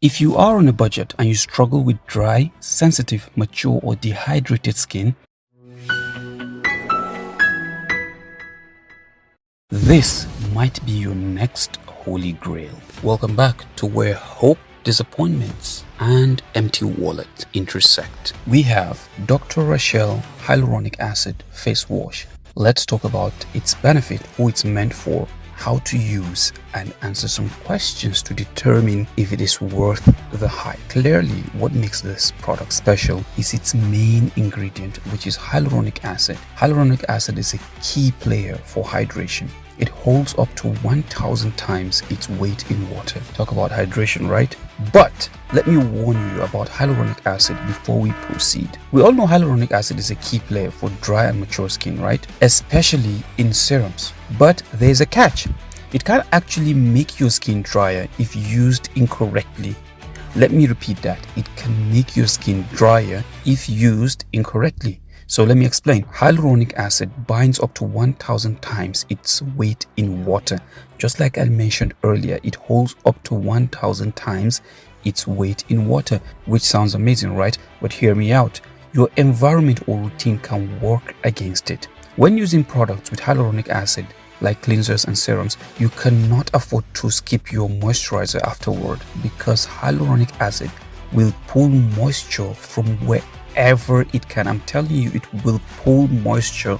If you are on a budget and you struggle with dry, sensitive, mature, or dehydrated skin, this might be your next holy grail. Welcome back to where hope, disappointments, and empty wallet intersect. We have Dr. Rashel Hyaluronic Acid Face Wash. Let's talk about its benefit, who it's meant for, how to use, and answer some questions to determine if it is worth the hype. Clearly, what makes this product special is its main ingredient, which is hyaluronic acid. Hyaluronic acid is a key player for hydration. It holds up to 1,000 times its weight in water. Talk about hydration, right? But let me warn you about hyaluronic acid before we proceed. We all know hyaluronic acid is a key player for dry and mature skin, right? Especially in serums. But there's a catch. It can actually make your skin drier if used incorrectly. Let me repeat that. It can make your skin drier if used incorrectly. So let me explain. Hyaluronic acid binds up to 1,000 times its weight in water. Just like I mentioned earlier, it holds up to 1,000 times its weight in water, which sounds amazing, right? But hear me out. Your environment or routine can work against it. When using products with hyaluronic acid, like cleansers and serums, you cannot afford to skip your moisturizer afterward, because hyaluronic acid will pull moisture from wherever it can. I'm telling you, it will pull moisture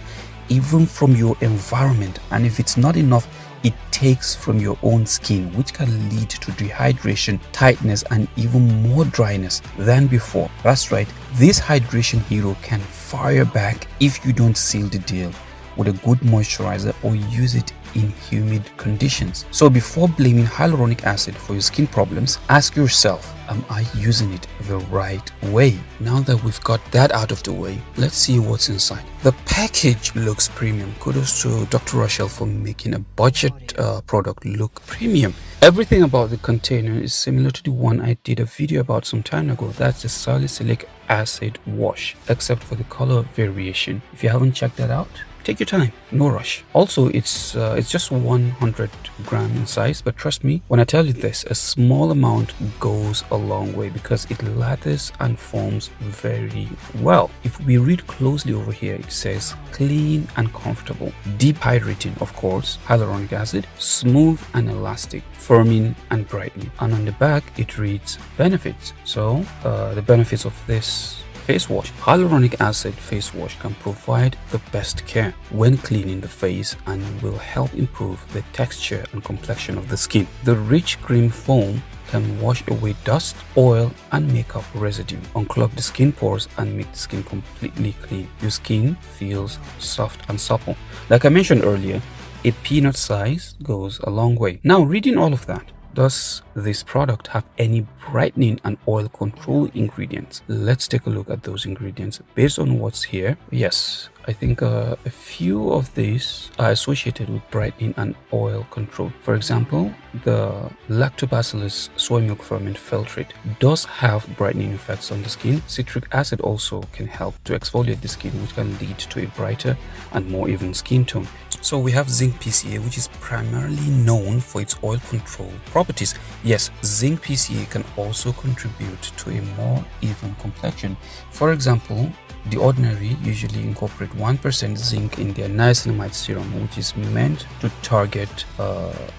even from your environment, and if it's not enough, it takes from your own skin, which can lead to dehydration, tightness, and even more dryness than before. That's right, this hydration hero can fire back if you don't seal the deal with a good moisturizer or use it in humid conditions. So before blaming hyaluronic acid for your skin problems, ask yourself, am I using it the right way? Now that we've got that out of the way, let's see what's inside. The package looks premium. Kudos to Dr. Rashel for making a budget product look premium. Everything about the container is similar to the one I did a video about some time ago. That's the salicylic acid wash, except for the color variation. If you haven't checked that out, take your time, no rush. Also, it's just 100 gram in size, but trust me when I tell you this, a small amount goes a long way because it lathers and forms very well. If we read closely over here, it says clean and comfortable, deep hydrating, of course, hyaluronic acid, smooth and elastic, firming and brightening. And on the back, it reads benefits. So the benefits of this face wash. Hyaluronic acid face wash can provide the best care when cleaning the face and will help improve the texture and complexion of the skin. The rich cream foam can wash away dust, oil, and makeup residue, unclog the skin pores, and make the skin completely clean. Your skin feels soft and supple. Like I mentioned earlier, a peanut size goes a long way. Now, reading all of that, does this product have any brightening and oil control ingredients? Let's take a look at those ingredients. Based on what's here, yes, I think a few of these are associated with brightening and oil control. For example, the lactobacillus soy milk ferment filtrate does have brightening effects on the skin. Citric acid also can help to exfoliate the skin, which can lead to a brighter and more even skin tone. So we have zinc PCA, which is primarily known for its oil control properties. Yes, zinc PCA can also contribute to a more even complexion. For example, The Ordinary usually incorporate 1% zinc in their niacinamide serum, which is meant to target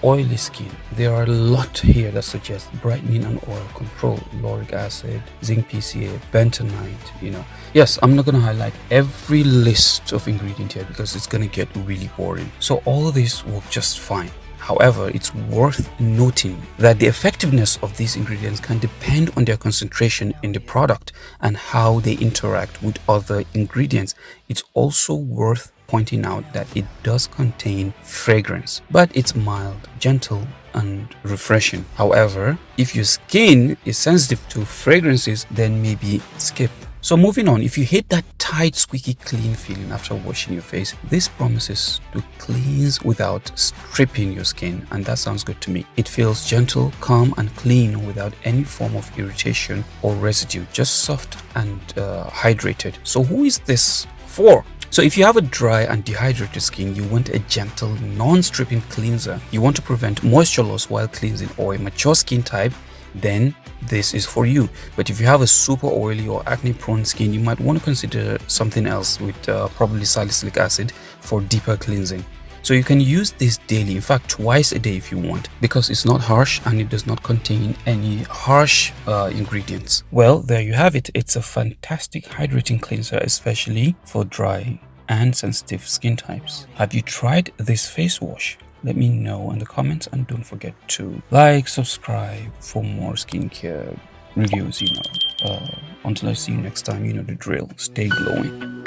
oily skin. There are a lot here that suggest brightening and oil control: lauric acid, zinc PCA, bentonite, Yes, I'm not going to highlight every list of ingredients here because it's going to get really boring. So all of these work just fine. However, it's worth noting that the effectiveness of these ingredients can depend on their concentration in the product and how they interact with other ingredients. It's also worth pointing out that it does contain fragrance, but it's mild, gentle, and refreshing. However, if your skin is sensitive to fragrances, then maybe skip. So moving on, if you hate that tight, squeaky clean feeling after washing your face, this promises to cleanse without stripping your skin, and that sounds good to me. It feels gentle, calm, and clean without any form of irritation or residue, just soft and hydrated. So who is this for? So if you have a dry and dehydrated skin, you want a gentle, non-stripping cleanser. You want to prevent moisture loss while cleansing, or a mature skin type, then this is for you. But if you have a super oily or acne prone skin, you might want to consider something else with probably salicylic acid for deeper cleansing. So you can use this daily, in fact twice a day if you want, because it's not harsh and it does not contain any harsh ingredients. Well, there you have it. It's a fantastic hydrating cleanser, especially for dry and sensitive skin types. Have you tried this face wash? Let me know in the comments, and don't forget to like, subscribe for more skincare reviews. Until I see you next time, you know the drill. Stay glowing.